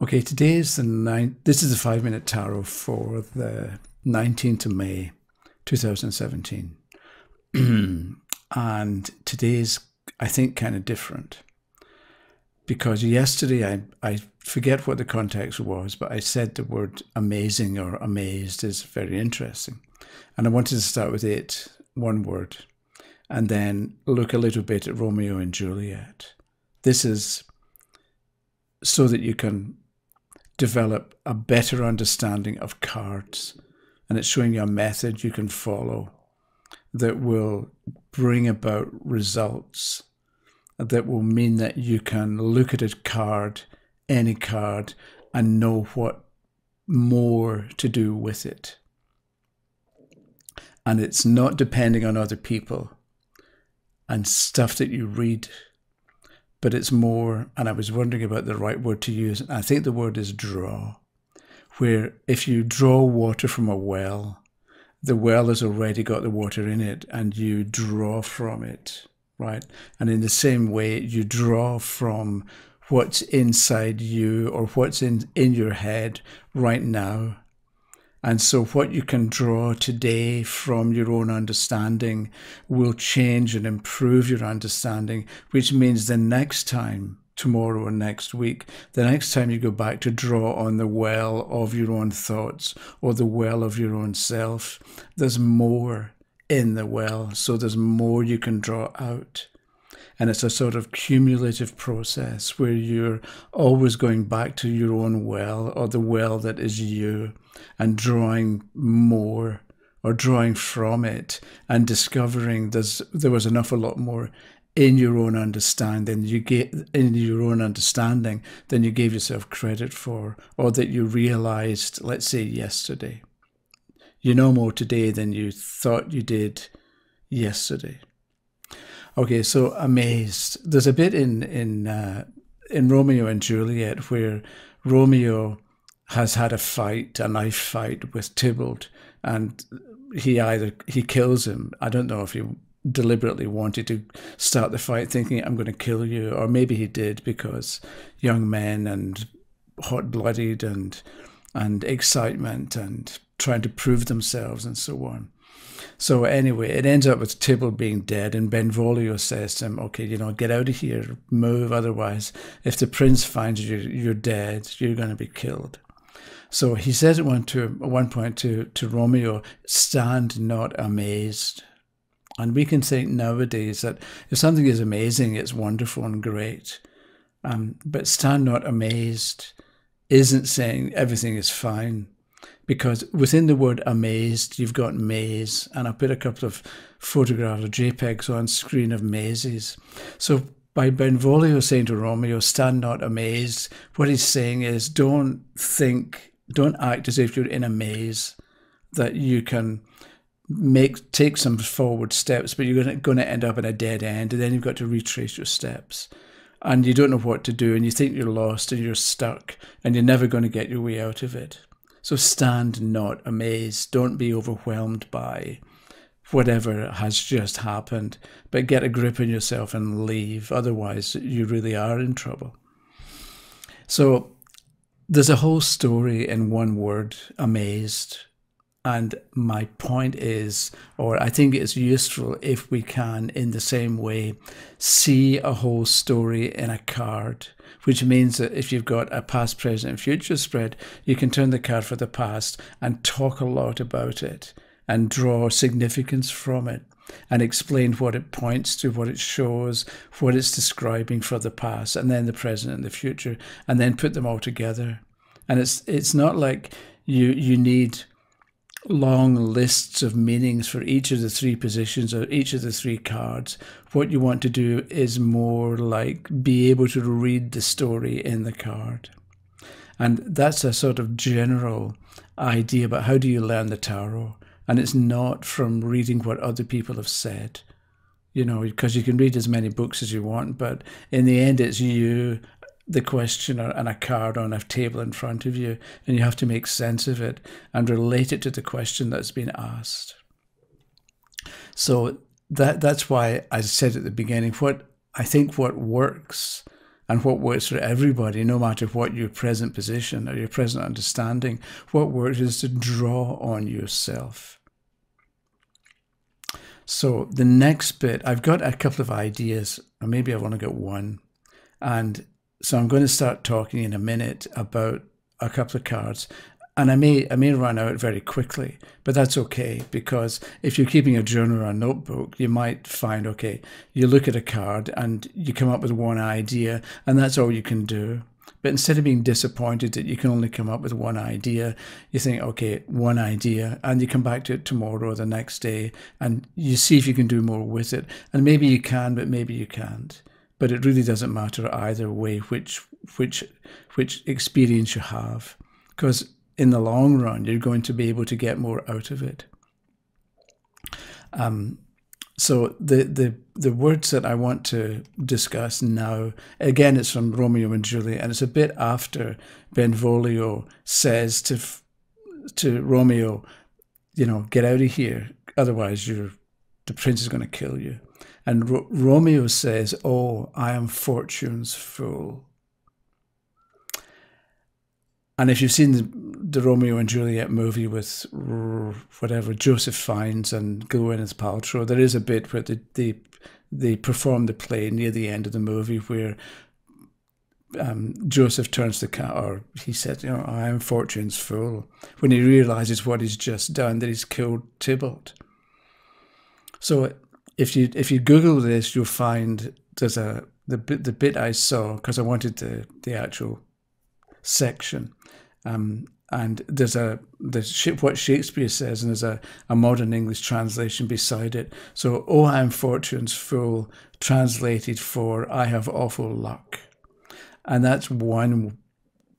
Okay, today is the 9th. This is the 5-minute tarot for the 19th of May, 2017. And today's, I think, kind of different. Because yesterday, I forget what the context was, but I said the word amazing or amazed is very interesting. And I wanted to start with it, one word, and then look a little bit at Romeo and Juliet. This is so that you can develop a better understanding of cards, and it's showing you a method you can follow that will bring about results that will mean that you can look at a card, any card, and know what more to do with it. And it's not depending on other people and stuff that you read, but it's more, and I was wondering about the right word to use, and I think the word is draw, where if you draw water from a well, the well has already got the water in it and you draw from it, right? And in the same way, you draw from what's inside you or what's in your head right now. And so what you can draw today from your own understanding will change and improve your understanding, which means the next time, tomorrow or next week, the next time you go back to draw on the well of your own thoughts or the well of your own self, there's more in the well, so there's more you can draw out. And it's a sort of cumulative process where you're always going back to your own well or the well that is you and drawing more or drawing from it and discovering there was an awful lot more in your own understanding than you gave yourself credit for, or that you realized, let's say, yesterday. You know more today than you thought you did yesterday. Okay, so amazed. There's a bit in Romeo and Juliet where Romeo has had a knife fight with Tybalt, and he kills him. I don't know if he deliberately wanted to start the fight thinking, I'm going to kill you, or maybe he did because young men and hot-blooded and excitement and trying to prove themselves and so on. So anyway, it ends up with Tybalt being dead, and Benvolio says to him, okay, get out of here, move, otherwise if the prince finds you're dead, you're going to be killed. So he says at one point to Romeo, stand not amazed. And we can think nowadays that if something is amazing, it's wonderful and great. But stand not amazed isn't saying everything is fine. Because within the word amazed, you've got maze. And I put a couple of photographs or JPEGs on screen of mazes. So by Benvolio saying to Romeo, stand not amazed, what he's saying is don't act as if you're in a maze, that you can take some forward steps, but you're going to end up in a dead end, and then you've got to retrace your steps. And you don't know what to do, and you think you're lost and you're stuck, and you're never going to get your way out of it. So stand not amazed. Don't be overwhelmed by whatever has just happened, but get a grip on yourself and leave. Otherwise, you really are in trouble. So there's a whole story in one word, amazed. And my point is, or I think it's useful if we can, in the same way, see a whole story in a card, which means that if you've got a past, present, and future spread, you can turn the card for the past and talk a lot about it and draw significance from it and explain what it points to, what it shows, what it's describing for the past, and then the present and the future, and then put them all together. And it's not like you need long lists of meanings for each of the three positions or each of the three cards. What you want to do is more like be able to read the story in the card. And that's a sort of general idea about how do you learn the tarot. And it's not from reading what other people have said, because you can read as many books as you want, but in the end it's you, the questioner, and a card on a table in front of you, and you have to make sense of it and relate it to the question that's been asked. So that's why I said at the beginning, what works and what works for everybody, no matter what your present position or your present understanding. What works is to draw on yourself. So the next bit, I've got a couple of ideas, or maybe I've only got one. And so I'm going to start talking in a minute about a couple of cards. And I may run out very quickly, but that's okay, because if you're keeping a journal or a notebook, you might find, okay, you look at a card and you come up with one idea, and that's all you can do. But instead of being disappointed that you can only come up with one idea, you think, okay, one idea, and you come back to it tomorrow or the next day, and you see if you can do more with it. And maybe you can, but maybe you can't. But it really doesn't matter either way which experience you have, because in the long run, you're going to be able to get more out of it. So the words that I want to discuss now, again, it's from Romeo and Juliet, and it's a bit after Benvolio says to Romeo, you know, get out of here, otherwise the prince is going to kill you. And Romeo says, oh, I am fortune's fool. And if you've seen the Romeo and Juliet movie with whatever Joseph Fiennes and Gwyneth Paltrow, there is a bit where they perform the play near the end of the movie where Joseph turns the cat, or he said, you know, I am fortune's fool, when he realizes what he's just done, that he's killed Tybalt. So if you Google this, you'll find there's the bit I saw, because I wanted the actual section. And there's what Shakespeare says, and there's a modern English translation beside it. So, oh, I am fortune's fool, translated for I have awful luck. And that's one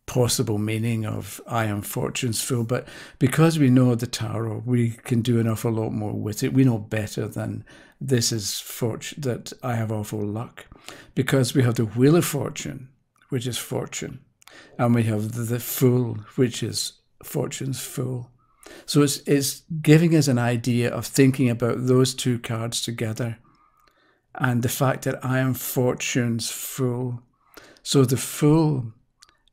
possible meaning of I am fortune's fool. But because we know the tarot, we can do an awful lot more with it. We know better than this is fortune, that I have awful luck. Because we have the Wheel of Fortune, which is fortune. And we have the Fool, which is fortune's fool. So it's giving us an idea of thinking about those two cards together, and the fact that I am fortune's fool. So the Fool,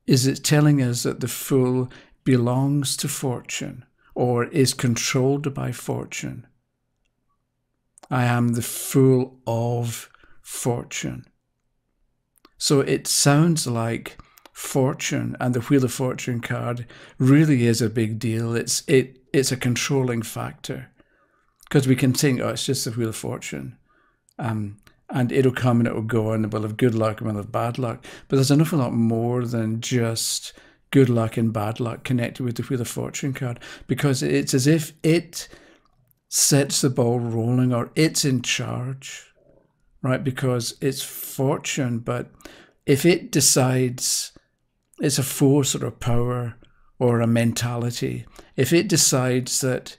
is it telling us that the Fool belongs to fortune or is controlled by fortune? I am the fool of fortune. So it sounds like fortune and the Wheel of Fortune card really is a big deal. It's a controlling factor, because we can think, oh, it's just the Wheel of Fortune, and it'll come and it'll go, and we'll have good luck and we'll have bad luck. But there's an awful lot more than just good luck and bad luck connected with the Wheel of Fortune card, because it's as if it sets the ball rolling, or it's in charge, right? Because it's fortune, but if it decides, it's a force or a power or a mentality. If it decides that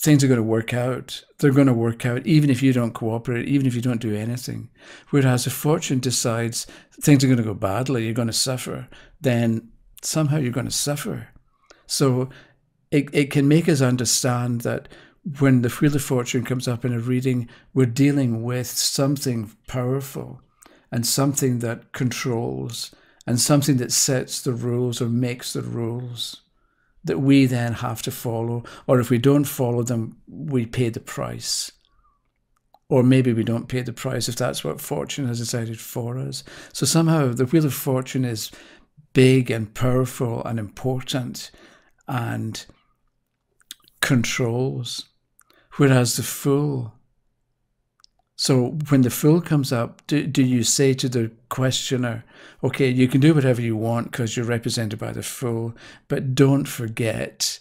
things are going to work out, they're going to work out, even if you don't cooperate, even if you don't do anything. Whereas if fortune decides things are going to go badly, you're going to suffer, then somehow you're going to suffer. So it can make us understand that when the Wheel of Fortune comes up in a reading, we're dealing with something powerful and something that controls, and something that sets the rules or makes the rules that we then have to follow. Or if we don't follow them, we pay the price. Or maybe we don't pay the price if that's what fortune has decided for us. So somehow the Wheel of Fortune is big and powerful and important and controls. Whereas the Fool, so when the Fool comes up, do you say to the questioner, okay, you can do whatever you want because you're represented by the Fool, but don't forget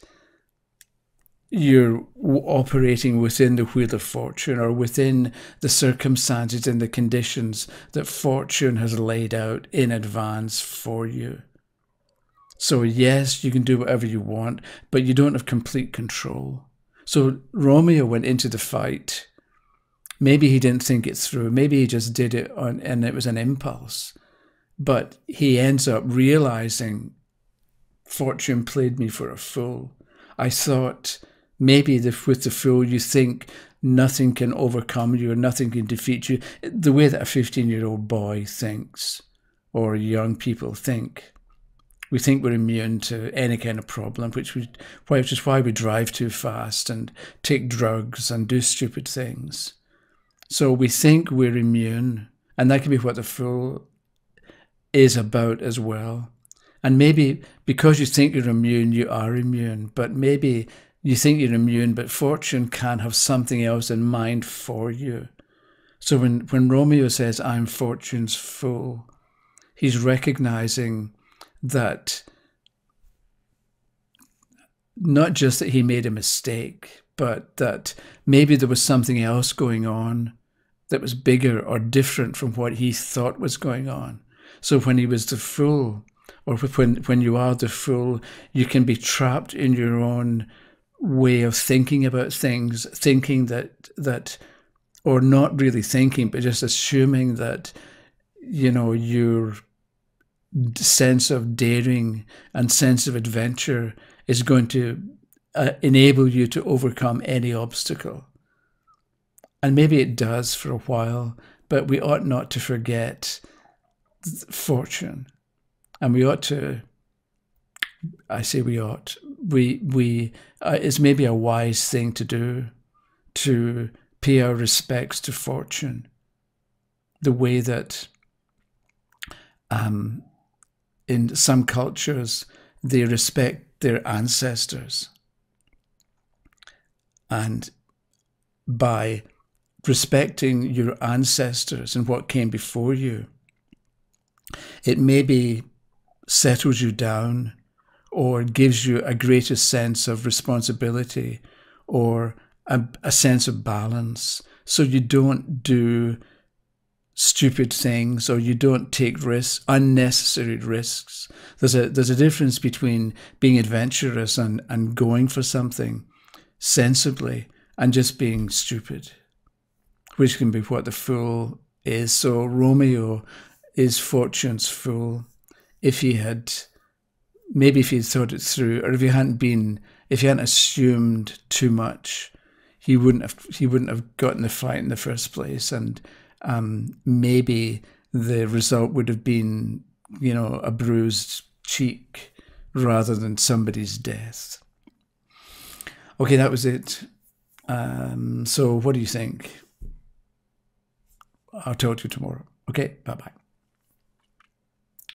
you're operating within the Wheel of Fortune, or within the circumstances and the conditions that fortune has laid out in advance for you. So yes, you can do whatever you want, but you don't have complete control. So Romeo went into the fight. Maybe he didn't think it through. Maybe he just did it and it was an impulse. But he ends up realizing fortune played me for a fool. I thought maybe with the Fool you think nothing can overcome you or nothing can defeat you, the way that a 15-year-old boy thinks. or young people think. We think we're immune to any kind of problem, which is why we drive too fast and take drugs and do stupid things. So we think we're immune, and that can be what the Fool is about as well. And maybe because you think you're immune, you are immune, but maybe you think you're immune, but fortune can have something else in mind for you. So when Romeo says, I'm fortune's fool, he's recognizing that not just that he made a mistake, but that maybe there was something else going on that was bigger or different from what he thought was going on. So when he was the fool, or when you are the fool, you can be trapped in your own way of thinking about things, thinking that or not really thinking, but just assuming that, your sense of daring and sense of adventure is going to enable you to overcome any obstacle. And maybe it does for a while, but we ought not to forget fortune. And we ought to, I say we ought, it's maybe a wise thing to do, to pay our respects to fortune, the way that in some cultures they respect their ancestors. And by respecting your ancestors and what came before you, it maybe settles you down or gives you a greater sense of responsibility or a sense of balance, so you don't do stupid things or you don't take risks, unnecessary risks. There's a difference between being adventurous and going for something sensibly and just being stupid, which can be what the fool is. So Romeo is fortune's fool. If he had thought it through, or if he hadn't assumed too much, he wouldn't have gotten the fight in the first place, and maybe the result would have been, a bruised cheek rather than somebody's death. Okay, that was it. So what do you think? I'll talk to you tomorrow. Okay, bye-bye.